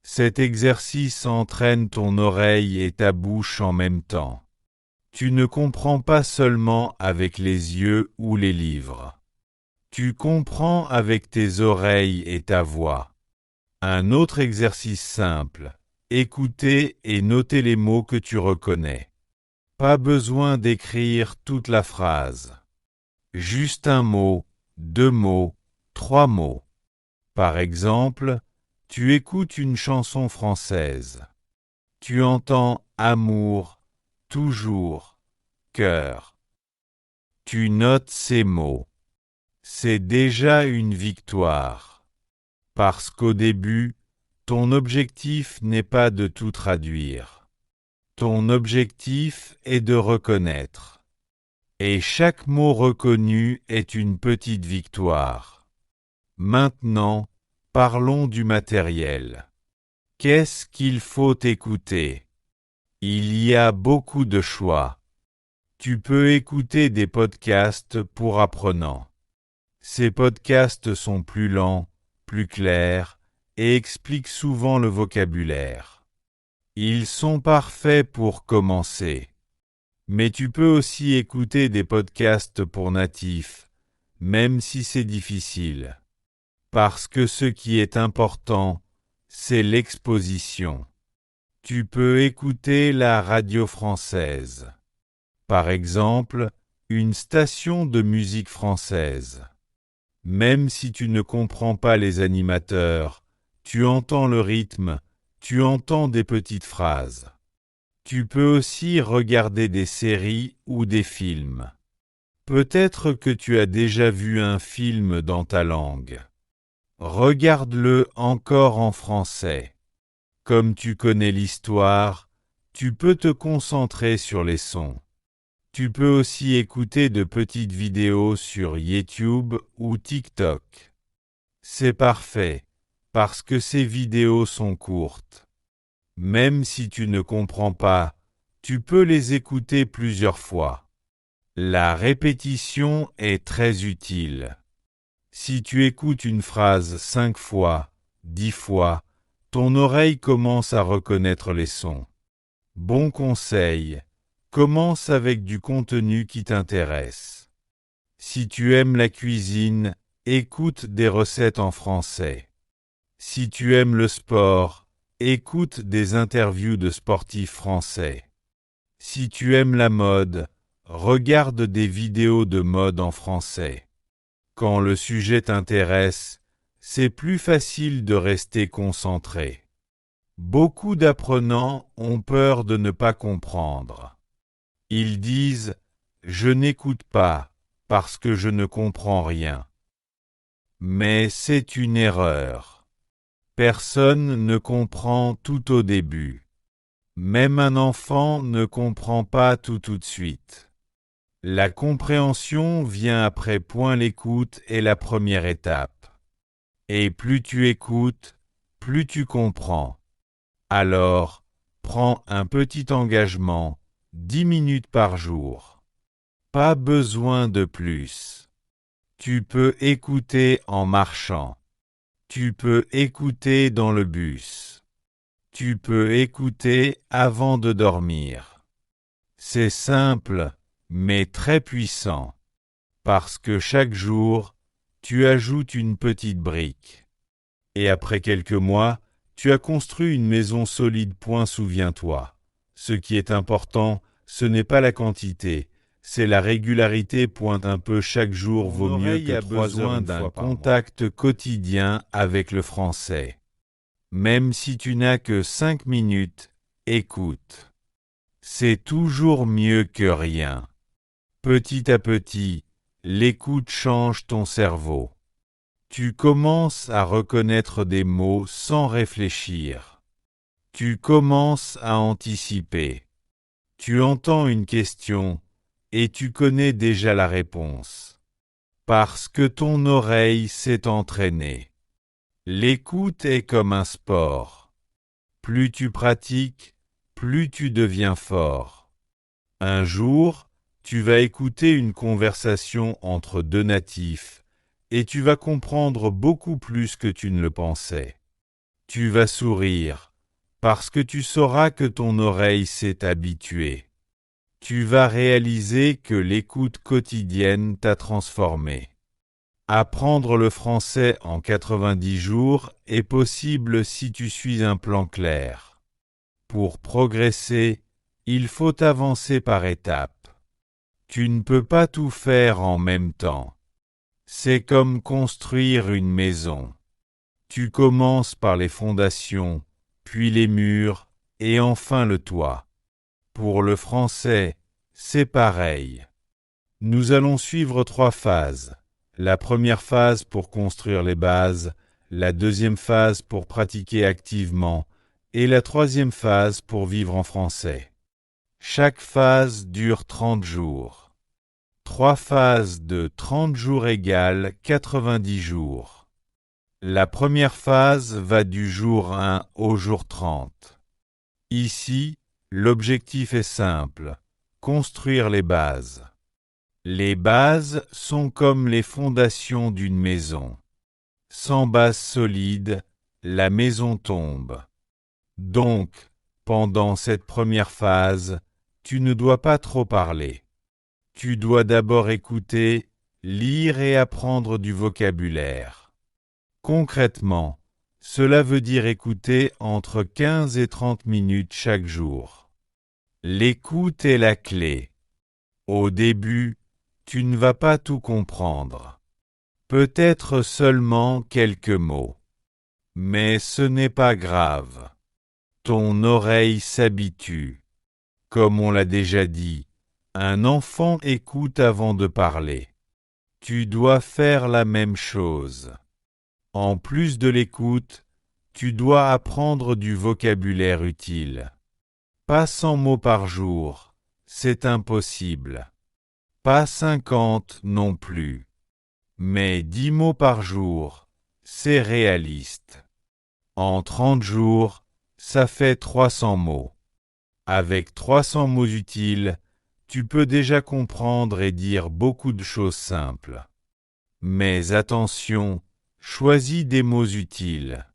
Cet exercice entraîne ton oreille et ta bouche en même temps. Tu ne comprends pas seulement avec les yeux ou les livres. Tu comprends avec tes oreilles et ta voix. Un autre exercice simple. Écoutez et notez les mots que tu reconnais. Pas besoin d'écrire toute la phrase. Juste un mot, 2 mots, 3 mots. Par exemple, tu écoutes une chanson française. Tu entends amour, toujours, cœur. Tu notes ces mots. C'est déjà une victoire. Parce qu'au début, ton objectif n'est pas de tout traduire. Ton objectif est de reconnaître. Et chaque mot reconnu est une petite victoire. Maintenant, parlons du matériel. Qu'est-ce qu'il faut écouter? Il y a beaucoup de choix. Tu peux écouter des podcasts pour apprenants. Ces podcasts sont plus lents, plus clairs et expliquent souvent le vocabulaire. Ils sont parfaits pour commencer. Mais tu peux aussi écouter des podcasts pour natifs, même si c'est difficile. Parce que ce qui est important, c'est l'exposition. Tu peux écouter la radio française. Par exemple, une station de musique française. Même si tu ne comprends pas les animateurs, tu entends le rythme, tu entends des petites phrases. Tu peux aussi regarder des séries ou des films. Peut-être que tu as déjà vu un film dans ta langue. Regarde-le encore en français. Comme tu connais l'histoire, tu peux te concentrer sur les sons. Tu peux aussi écouter de petites vidéos sur YouTube ou TikTok. C'est parfait, parce que ces vidéos sont courtes. Même si tu ne comprends pas, tu peux les écouter plusieurs fois. La répétition est très utile. Si tu écoutes une phrase 5 fois, 10 fois, ton oreille commence à reconnaître les sons. Bon conseil, commence avec du contenu qui t'intéresse. Si tu aimes la cuisine, écoute des recettes en français. Si tu aimes le sport, écoute des interviews de sportifs français. Si tu aimes la mode, regarde des vidéos de mode en français. Quand le sujet t'intéresse, c'est plus facile de rester concentré. Beaucoup d'apprenants ont peur de ne pas comprendre. Ils disent « Je n'écoute pas parce que je ne comprends rien ». Mais c'est une erreur. Personne ne comprend tout au début. Même un enfant ne comprend pas tout de suite. La compréhension vient après point l'écoute est la première étape. Et plus tu écoutes, plus tu comprends. Alors, prends un petit engagement, 10 minutes par jour. Pas besoin de plus. Tu peux écouter en marchant. Tu peux écouter dans le bus. Tu peux écouter avant de dormir. C'est simple, mais très puissant. Parce que chaque jour, tu ajoutes une petite brique. Et après quelques mois, tu as construit une maison solide. Souviens-toi. Ce qui est important, ce n'est pas la quantité, c'est la régularité. Un peu chaque jour vaut mieux que 3 heures d'un contact quotidien avec le français. Même si tu n'as que 5 minutes, écoute. C'est toujours mieux que rien. Petit à petit, l'écoute change ton cerveau. Tu commences à reconnaître des mots sans réfléchir. Tu commences à anticiper. Tu entends une question et tu connais déjà la réponse. Parce que ton oreille s'est entraînée. L'écoute est comme un sport. Plus tu pratiques, plus tu deviens fort. Un jour, tu vas écouter une conversation entre deux natifs et tu vas comprendre beaucoup plus que tu ne le pensais. Tu vas sourire, parce que tu sauras que ton oreille s'est habituée. Tu vas réaliser que l'écoute quotidienne t'a transformé. Apprendre le français en 90 jours est possible si tu suis un plan clair. Pour progresser, il faut avancer par étapes. Tu ne peux pas tout faire en même temps. C'est comme construire une maison. Tu commences par les fondations, puis les murs, et enfin le toit. Pour le français, c'est pareil. Nous allons suivre 3 phases. La première phase pour construire les bases, la deuxième phase pour pratiquer activement, et la troisième phase pour vivre en français. Chaque phase dure 30 jours. 3 phases de 30 jours égale 90 jours. La première phase va du jour 1 au jour 30. Ici, l'objectif est simple, construire les bases. Les bases sont comme les fondations d'une maison. Sans base solide, la maison tombe. Donc, pendant cette première phase, tu ne dois pas trop parler. Tu dois d'abord écouter, lire et apprendre du vocabulaire. Concrètement, cela veut dire écouter entre 15 et 30 minutes chaque jour. L'écoute est la clé. Au début, tu ne vas pas tout comprendre. Peut-être seulement quelques mots. Mais ce n'est pas grave. ton oreille s'habitue. Comme on l'a déjà dit, un enfant écoute avant de parler. Tu dois faire la même chose. En plus de l'écoute, tu dois apprendre du vocabulaire utile. Pas 100 mots par jour, c'est impossible. Pas 50 non plus. Mais 10 mots par jour, c'est réaliste. En 30 jours, ça fait 300 mots. Avec 300 mots utiles, tu peux déjà comprendre et dire beaucoup de choses simples. Mais attention, choisis des mots utiles.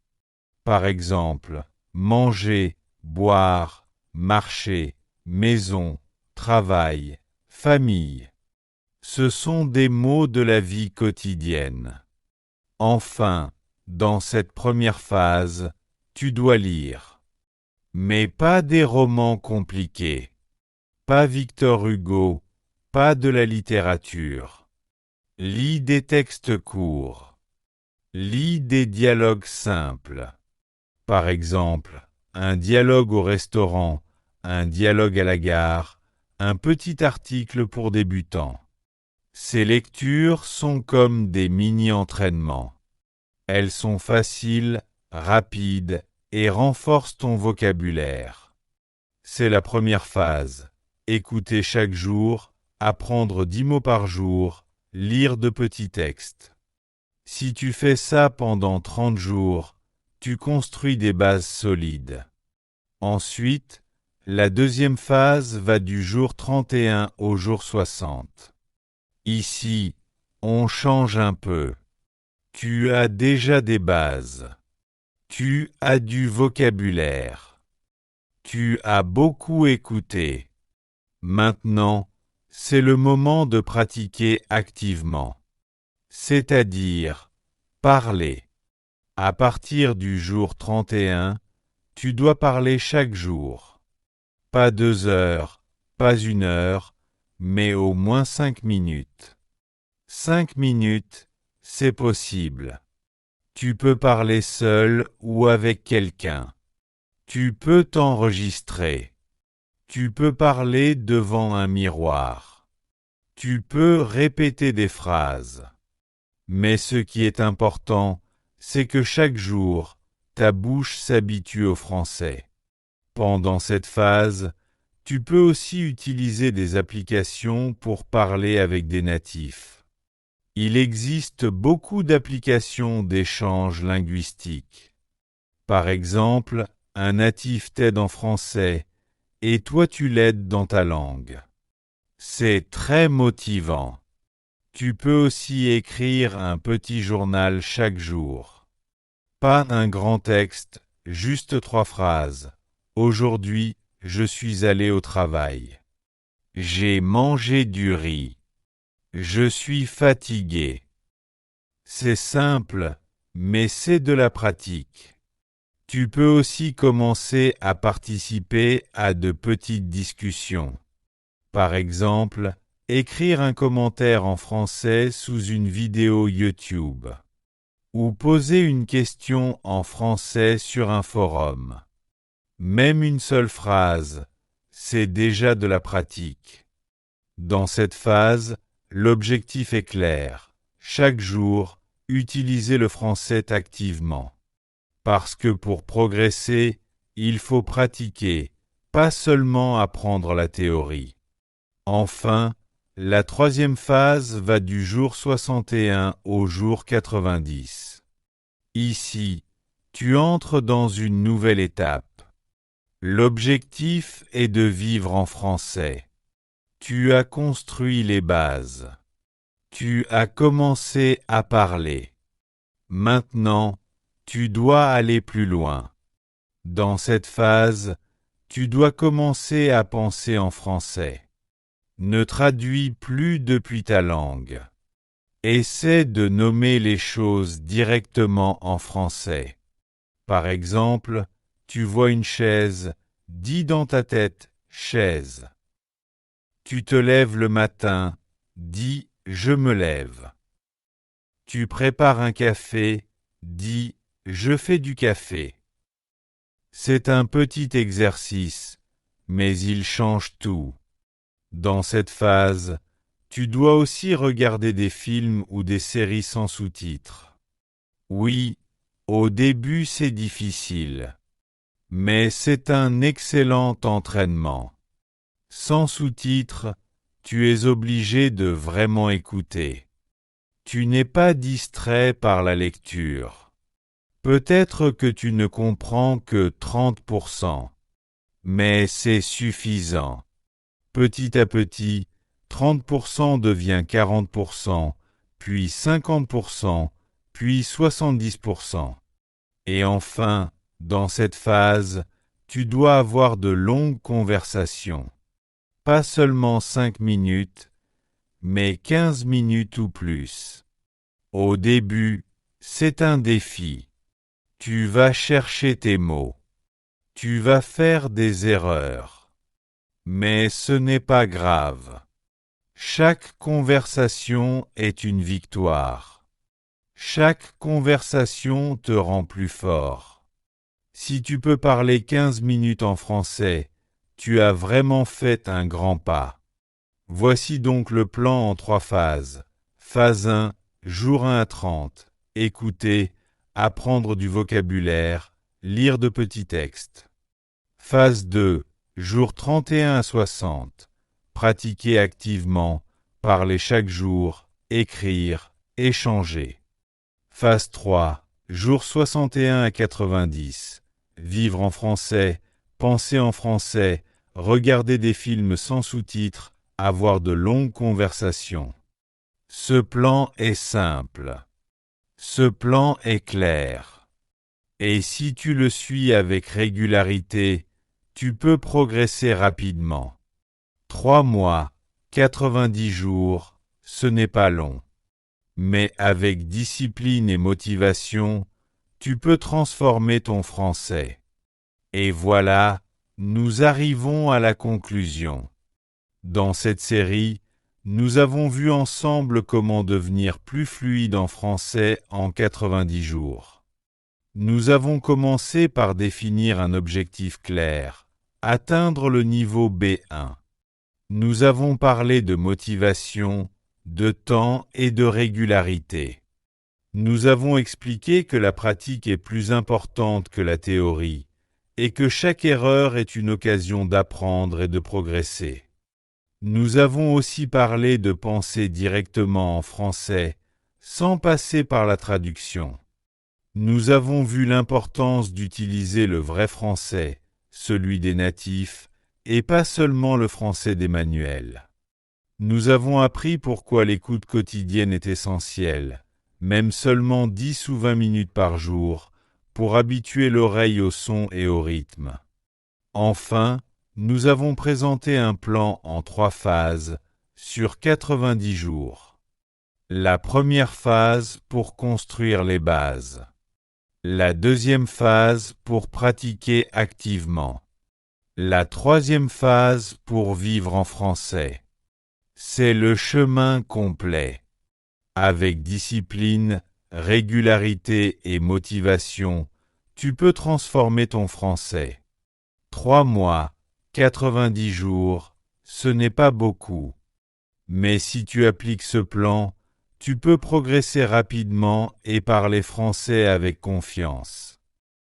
Par exemple, manger, boire, marcher, maison, travail, famille. Ce sont des mots de la vie quotidienne. Enfin, dans cette première phase, tu dois lire. Mais pas des romans compliqués. Pas Victor Hugo, pas de la littérature. Lis des textes courts. Lis des dialogues simples. Par exemple, un dialogue au restaurant, un dialogue à la gare, un petit article pour débutants. Ces lectures sont comme des mini-entraînements. Elles sont faciles, rapides et renforcent ton vocabulaire. C'est la première phase. Écouter chaque jour, apprendre 10 mots par jour, lire de petits textes. Si tu fais ça pendant 30 jours, tu construis des bases solides. Ensuite, la deuxième phase va du jour 31 au jour 60. Ici, on change un peu. Tu as déjà des bases. Tu as du vocabulaire. Tu as beaucoup écouté. Maintenant, c'est le moment de pratiquer activement. C'est-à-dire, parler. À partir du jour 31, tu dois parler chaque jour. Pas 2 heures, pas 1 heure, mais au moins 5 minutes. 5 minutes, c'est possible. Tu peux parler seul ou avec quelqu'un. Tu peux t'enregistrer. Tu peux parler devant un miroir. Tu peux répéter des phrases. Mais ce qui est important, c'est que chaque jour, ta bouche s'habitue au français. Pendant cette phase, tu peux aussi utiliser des applications pour parler avec des natifs. Il existe beaucoup d'applications d'échange linguistique. Par exemple, un natif t'aide en français et toi tu l'aides dans ta langue. C'est très motivant. Tu peux aussi écrire un petit journal chaque jour. Pas un grand texte, juste 3 phrases. Aujourd'hui, je suis allé au travail. J'ai mangé du riz. Je suis fatigué. C'est simple, mais c'est de la pratique. Tu peux aussi commencer à participer à de petites discussions. Par exemple, écrire un commentaire en français sous une vidéo YouTube. Ou poser une question en français sur un forum. Même une seule phrase, c'est déjà de la pratique. Dans cette phase, l'objectif est clair. Chaque jour, utilisez le français activement. Parce que pour progresser, il faut pratiquer, pas seulement apprendre la théorie. Enfin, la troisième phase va du jour 61 au jour 90. Ici, tu entres dans une nouvelle étape. L'objectif est de vivre en français. Tu as construit les bases. Tu as commencé à parler. Maintenant, tu dois aller plus loin. Dans cette phase, tu dois commencer à penser en français. Ne traduis plus depuis ta langue. Essaie de nommer les choses directement en français. Par exemple, tu vois une chaise, dis dans ta tête « chaise ». Tu te lèves le matin, dis « je me lève ». Tu prépares un café, dis « je fais du café ». C'est un petit exercice, mais il change tout. Dans cette phase, tu dois aussi regarder des films ou des séries sans sous-titres. Oui, au début c'est difficile, mais c'est un excellent entraînement. Sans sous-titres, tu es obligé de vraiment écouter. Tu n'es pas distrait par la lecture. Peut-être que tu ne comprends que 30%, mais c'est suffisant. Petit à petit, 30% devient 40%, puis 50%, puis 70%. Et enfin, dans cette phase, tu dois avoir de longues conversations. Pas seulement 5 minutes, mais 15 minutes ou plus. Au début, c'est un défi. Tu vas chercher tes mots. Tu vas faire des erreurs. Mais ce n'est pas grave. Chaque conversation est une victoire. Chaque conversation te rend plus fort. Si tu peux parler 15 minutes en français, tu as vraiment fait un grand pas. Voici donc le plan en 3 phases. Phase 1, jour 1 à 30. Écouter, apprendre du vocabulaire, lire de petits textes. Phase 2, jour 31 à 60. Pratiquer activement, parler chaque jour, écrire, échanger. Phase 3, jour 61 à 90. Vivre en français, penser en français, regarder des films sans sous-titres, avoir de longues conversations. Ce plan est simple. Ce plan est clair. Et si tu le suis avec régularité, tu peux progresser rapidement. 3 mois, 90 jours, ce n'est pas long. Mais avec discipline et motivation, tu peux transformer ton français. Et voilà, nous arrivons à la conclusion. Dans cette série, nous avons vu ensemble comment devenir plus fluide en français en 90 jours. Nous avons commencé par définir un objectif clair, atteindre le niveau B1. Nous avons parlé de motivation, de temps et de régularité. Nous avons expliqué que la pratique est plus importante que la théorie et que chaque erreur est une occasion d'apprendre et de progresser. Nous avons aussi parlé de penser directement en français, sans passer par la traduction. Nous avons vu l'importance d'utiliser le vrai français, celui des natifs, et pas seulement le français des manuels. Nous avons appris pourquoi l'écoute quotidienne est essentielle, même seulement 10 ou 20 minutes par jour, pour habituer l'oreille au son et au rythme. Enfin, nous avons présenté un plan en 3 phases, sur 90 jours. La première phase pour construire les bases. La deuxième phase pour pratiquer activement. La troisième phase pour vivre en français. C'est le chemin complet. Avec discipline, régularité et motivation, tu peux transformer ton français. 3 mois, 90 jours, ce n'est pas beaucoup. Mais si tu appliques ce plan, tu peux progresser rapidement et parler français avec confiance.